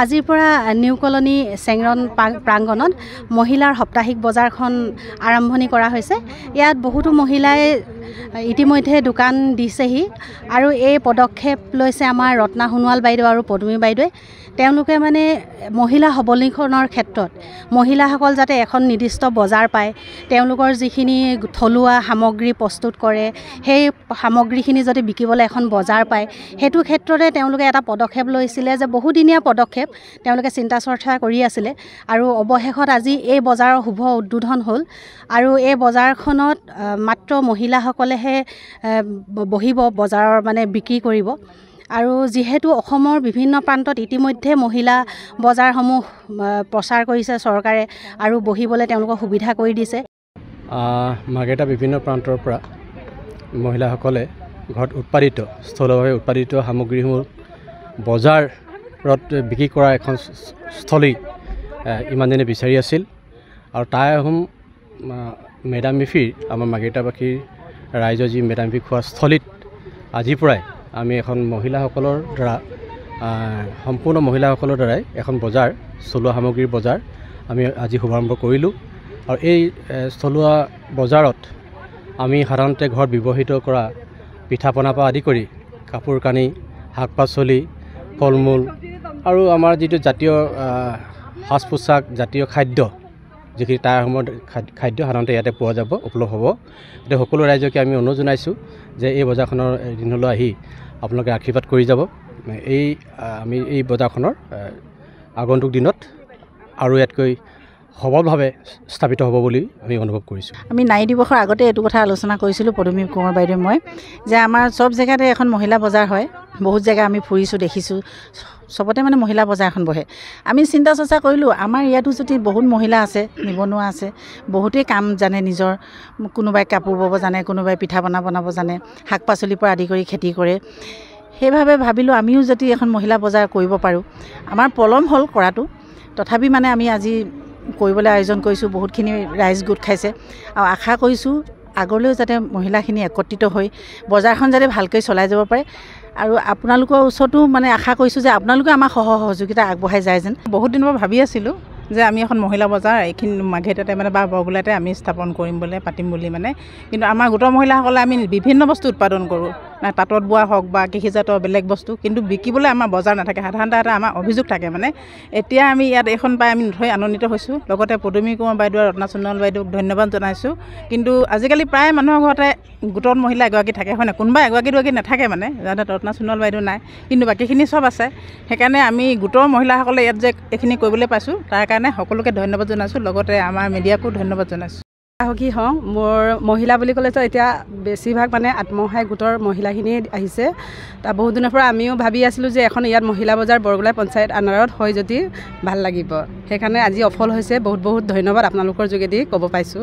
আজিৰ পৰা new colony চেংৰন প্ৰাংগণত মহিলাৰ সাপ্তাহিক বজাৰখন আৰম্ভণি কৰা হৈছে। ইয়াত বহুতো মহিলাই ইতিমধ্যে দোকান দিছেহি আৰু এই পদক্ষেপ লৈছে আমাৰ ৰত্না সোণোৱাল বাইদেউ আৰু পদুমী বাইদেৱে। তেওঁলোকে মানে মহিলা সবলীকৰণৰ ক্ষেত্ৰত মহিলাসকল যাতে এখন নিৰ্দিষ্ট বজাৰ পায়, তেওঁলোকৰ যিখিনি থলুৱা সামগ্ৰী প্ৰস্তুত কৰে সেই সামগ্ৰীখিনি যদি বিকিবলৈ এখন বজাৰ পায়, সেইটো ক্ষেত্ৰতে তেওঁলোকে এটা পদক্ষেপ লৈছিলে যে বহুদিনীয়া পদক্ষেপ তেওঁলোকে চিন্তা চৰ্চা কৰি আছিলে আৰু অৱশেষত আজি এই বজাৰৰ শুভ উদ্বোধন হ'ল। আৰু এই বজাৰখনত মাত্ৰ মহিলাসকলেহে বহিব, বজাৰৰ মানে বিক্ৰী কৰিব। আৰু যিহেতু অসমৰ বিভিন্ন প্ৰান্তত ইতিমধ্যে মহিলা বজাৰসমূহ প্ৰচাৰ কৰিছে চৰকাৰে আৰু বহিবলৈ তেওঁলোকক সুবিধা কৰি দিছে। মাৰ্কেটৰ বিভিন্ন প্ৰান্তৰ পৰা মহিলাসকলে ঘৰত উৎপাদিত স্থলভাৱে উৎপাদিত সামগ্ৰীসমূহ বজাৰত বিক্ৰী কৰা এখন স্থলী ইমান দিনে বিচাৰি আছিল আৰু তাই আহোম মেডাম মেফিৰ আমাৰ মাৰ্কেটাবাসীৰ ৰাইজৰ যি মেডাম মেফি খোৱা স্থলীত আজিৰ পৰাই আমি এখন মহিলাসকলৰ দ্বাৰা সম্পূৰ্ণ মহিলাসকলৰ দ্বাৰাই এখন বজাৰ চলোৱা সামগ্ৰীৰ বজাৰ আমি আজি শুভাৰম্ভ কৰিলোঁ। আৰু এই চলোৱা বজাৰত আমি সাধাৰণতে ঘৰত ব্যৱহৃত কৰা পিঠা পনাৰ পৰা আদি কৰি কাপোৰ কানি, শাক পাচলি, ফল মূল আৰু আমাৰ যিটো জাতীয় সাজ পোছাক, জাতীয় খাদ্য যিখিনি তাৰ সময়ত খাদ্য সাধাৰণতে ইয়াতে পোৱা যাব, উপলব্ধ হ'ব। এতিয়া সকলো ৰাইজকে আমি অনুৰোধ জনাইছোঁ যে এই বজাৰখনৰ দিনলৈ আহি আপোনালোকে আশীৰ্বাদ কৰি যাব। আমি এই বজাৰখনৰ আগন্তুক দিনত আৰু ইয়াতকৈ সবলভাৱে স্থাপিত হ'ব বুলি আমি অনুভৱ কৰিছোঁ। আমি নাৰী দিৱসৰ আগতে এইটো কথা আলোচনা কৰিছিলোঁ পদুমী কোঁৱৰ বাইদেউ মই, যে আমাৰ চব জেগাতে এখন মহিলা বজাৰ হয়। বহুত জেগা আমি ফুৰিছোঁ, দেখিছোঁ, চবতে মানে মহিলা বজাৰ এখন বহে। আমি চিন্তা চৰ্চা কৰিলোঁ আমাৰ ইয়াতো যদি বহুত মহিলা আছে, নিবনুৱা আছে, বহুতেই কাম জানে নিজৰ, কোনোবাই কাপোৰ ব'ব জানে, কোনোবাই পিঠা পনা বনাব জানে, শাক পাচলিৰ পৰা আদি কৰি খেতি কৰে। সেইভাৱে ভাবিলোঁ আমিও যদি এখন মহিলা বজাৰ কৰিব পাৰোঁ। আমাৰ পলম হ'ল কৰাটো, তথাপি মানে আমি আজি কৰিবলৈ আয়োজন কৰিছোঁ। বহুতখিনি ৰাইজ গোট খাইছে আৰু আশা কৰিছোঁ আগলৈও যাতে মহিলাখিনি একত্ৰিত হৈ বজাৰখন যাতে ভালকৈ চলাই যাব পাৰে। আৰু আপোনালোকৰ ওচৰতো মানে আশা কৰিছোঁ যে আপোনালোকে আমাক সহযোগিতা আগবঢ়াই যায় যেন। বহুত দিনৰ পৰা ভাবি আছিলোঁ যে আমি এখন মহিলা বজাৰ এইখিনি মাৰ্ঘেৰিটাতে মানে বা বৰগোলাতে আমি স্থাপন কৰিম বুলি, পাতিম বুলি মানে। কিন্তু আমাৰ গোটৰ মহিলাসকলে আমি বিভিন্ন বস্তু উৎপাদন কৰোঁ, তাঁতত বোৱা হওক বা কৃষিজাতৰ বেলেগ বস্তু, কিন্তু বিকিবলৈ আমাৰ বজাৰ নাথাকে। সাধাৰণতে এটা আমাৰ অভিযোগ থাকে মানে। এতিয়া আমি ইয়াত এইখন পাই আমি নথৈ আনন্দিত হৈছোঁ। লগতে পদুমী কোঁৱৰ বাইদেউ আৰু ৰত্না সোণোৱাল বাইদেউক ধন্যবাদ জনাইছোঁ। কিন্তু আজিকালি প্ৰায় মানুহৰ ঘৰতে গোটৰ মহিলা এগৰাকী থাকে, হয় নাই? কোনোবা এগৰাকী দুগৰাকী নাথাকে মানে, যাতে ৰত্না সোণোৱাল বাইদেউ নাই, কিন্তু বাকীখিনি চব আছে। সেইকাৰণে আমি গোটৰ মহিলাসকলে ইয়াত যে এইখিনি কৰিবলৈ পাইছোঁ তাৰ কাৰণে সকলোকে ধন্যবাদ জনাইছোঁ। লগতে আমাৰ মিডিয়াকো ধন্যবাদ জনাইছোঁ। সাহসী হওঁ। মোৰ মহিলা বুলি ক'লেতো এতিয়া বেছিভাগ মানে আত্মসহায়ক গোটৰ মহিলাখিনিয়ে আহিছে। তাৰ বহুত দিনৰ পৰা আমিও ভাবি আছিলোঁ যে এখন ইয়াত মহিলা বজাৰ বৰগোলাই পঞ্চায়ত আণ্ডাৰত হয় যদি ভাল লাগিব। সেইকাৰণে আজি সফল হৈছে। বহুত বহুত ধন্যবাদ আপোনালোকৰ যোগেদি ক'ব পাইছোঁ।